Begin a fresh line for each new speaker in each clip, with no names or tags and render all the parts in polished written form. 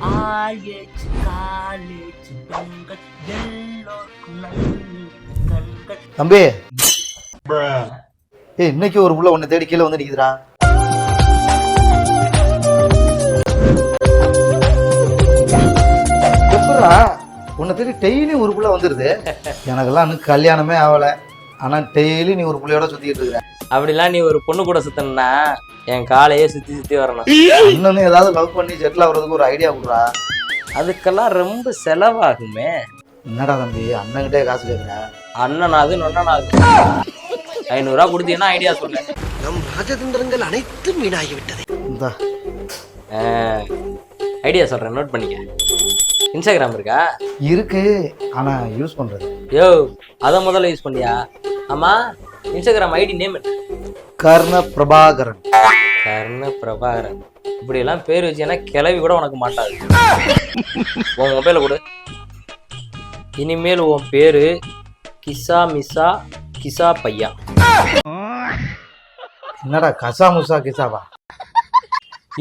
ஆயேச்சு காலேச்சு பெண்கள் எல்லோருக்கும் கண்கள்.
தம்பி இன்னைக்கு ஒரு புள்ள உன்னை தேடி கீழே வந்து நிக்குதுடா. எப்படா உன்னை தேடி டெய்லி ஒரு புள்ள வந்துருது? எனக்கெல்லாம் இன்னும் கல்யாணமே ஆகல, ஆனா டெய்லி நீ ஒரு புள்ளையோட சுத்திட்டு இருக்கிற.
அப்படிலாம் நீ ஒரு பொண்ணு கூட சுத்தணும்னா என் காலையே சுத்தி சுத்தி வரணும்.
இன்னொன்னு ஏதாவது லவ் பண்ணி செட்டில் ஆகுறதுக்கு ஒரு ஐடியா கொடுறா.
அதுக்கெல்லாம் ரொம்ப செலவாகுமே.
என்னடா தம்பி அண்ணன்கிட்டே காசு கேட்குற?
அண்ணனாது நொண்ணனாது 500 ரூபா கொடுத்தீங்கன்னா ஐடியா சொல்ல.
நம் ராஜதந்திரங்கள் அனைத்தும் வீணாகிவிட்டது.
இந்த
ஐடியா சொல்றேன், நோட் பண்ணிக்க. இன்ஸ்டாகிராம் இருக்கா?
இருக்கு, ஆனா யூஸ் பண்றது.
யோ அத முதல்ல யூஸ் பண்ணியா? ஆமா, இன்ஸ்டாகிராம் ஐடி நேம் என்ன?
கர்ண பிரபாகரன்.
கர்ண பிரபாகரன். இப்படி எல்லாம் பேர் வச்சேன்னா கிளவி கூட உனக்கு மாட்டாது. உன் மொபைல கொடு. இனிமேல் உன் பேரு கிசா மிசா கிசா பையா.
என்னடா கசா முசா கிசாவா?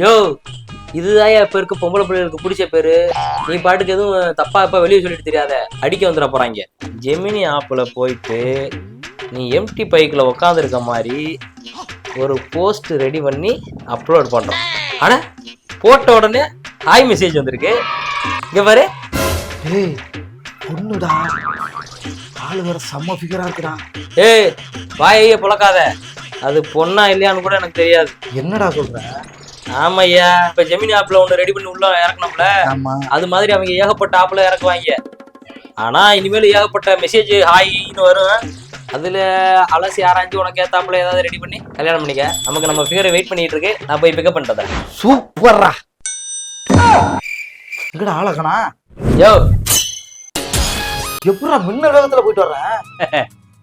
யோ இதுதான் இப்ப இருக்க பொம்பளை பிள்ளைகளுக்கு பிடிச்ச பேரு. நீ பாட்டுக்கு எதுவும் தப்பா இப்ப வெளியே சொல்லிட்டு தெரியாத, அடிக்க வந்துட போறாங்க. ஜெமினி ஆப்ல போயிட்டு நீ எம்டி பைக்கில் உக்காந்துருக்க மாதிரி ஒரு போஸ்ட் ரெடி பண்ணி அப்லோட் பண்றோம். ஆனா போட்ட உடனே ஹாய் மெசேஜ் வந்திருக்கு. இங்க பாரு.
ஏய் பொண்ணுடா, ஆளு வேற செம்ம ஃபிகரா இருக்குடா.
ஏய் வாயை புழக்காத, அது பொண்ணா இல்லையான்னு கூட எனக்கு தெரியாது.
என்னடா சொல்ற?
ஆமையா, இப்ப ஜெமினி ஆப்ல ஒண்ணு ரெடி பண்ணி உள்ள இறக்கணும்ல, அது மாதிரி அவங்க ஏகப்பட்ட ஆப்ல இறக்குவாங்க. ஆனா இனிமேல் ஏகப்பட்ட மெசேஜ் ஹாய்னு வரும். அதுல அலசி ஆராய்ச்சி உனக்கு ஏத்தாப்புல ஏதாவது ரெடி பண்ணி கல்யாணம் பண்ணிக்க. நமக்கு நம்ம ஃபிகரை வெயிட் பண்ணிட்டு இருக்கு. நான் போய் பிக்கப் பண்ணிட்டேன்.
சூப்பர்ரா. எங்கடா ஆளக்கணா?
யோ
எப்படா மின்ன வேகத்துல போயிட்டு வர்றேன்?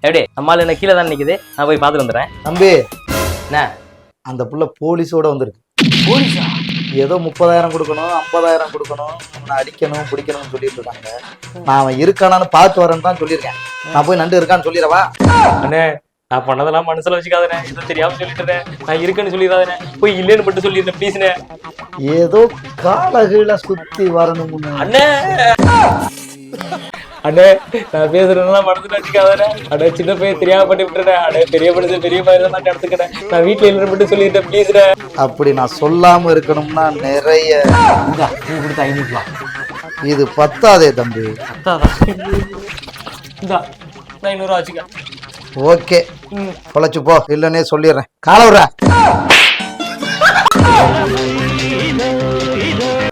எப்படி நம்மால என்ன கீழே தான் நிக்குது, நான் போய் பாத்துட்டு வந்துடுறேன்.
தம்பி
என்ன
அந்த புள்ள போலீஸோட வந்திருக்கு.
போலீஸா?
ஏதோ 30,000 கொடுக்கணும் 50,000 கொடுக்கணும், அவனை அடிக்கணும் பிடிக்கணும்னு சொல்லிட்டு இருக்காங்க. நான் அவன் இருக்கானான்னு பார்த்து வரேன்னு தான் சொல்லியிருக்கேன். நான் போய் நண்டு இருக்கான்னு சொல்லிடவா?
அண்ணே நான் பண்ணதெல்லாம் மனசுல வச்சுக்காதனே, இதை தெரியாம சொல்லிட்டுறேன். நான் இருக்கேன்னு சொல்லிடாதனே, போய் இல்லைன்னு மட்டும் சொல்லிடுறேன் ப்ளீஸ்ண்ணே.
ஏதோ காலகீழ சுத்தி வரணும்னு.
அண்ணே அண்ணே நான் பேசுறதுலாம் மனசுல வச்சுக்காதனே. அண்ணே சின்ன பையன் தெரியாம பண்ணி விட்டுறேன். அண்ணே பெரிய படுத்து பெரிய பையன் நான் எடுத்துக்கிறேன். நான் வீட்டுல இல்லைன்னு மட்டும் சொல்லிட்டேன் ப்ளீஸ்ண்ணே.
அப்படி நான் சொல்லாம இருக்கணும்னா நிறைய
கொடுத்து 500 ரூபா.
இது பத்தாதே தம்பி.
இந்தா 500 ரூபா வச்சுக்க.
ஓகே பொழைச்சு போ, இல்லன்னே சொல்லிடுறேன். கால விடுற.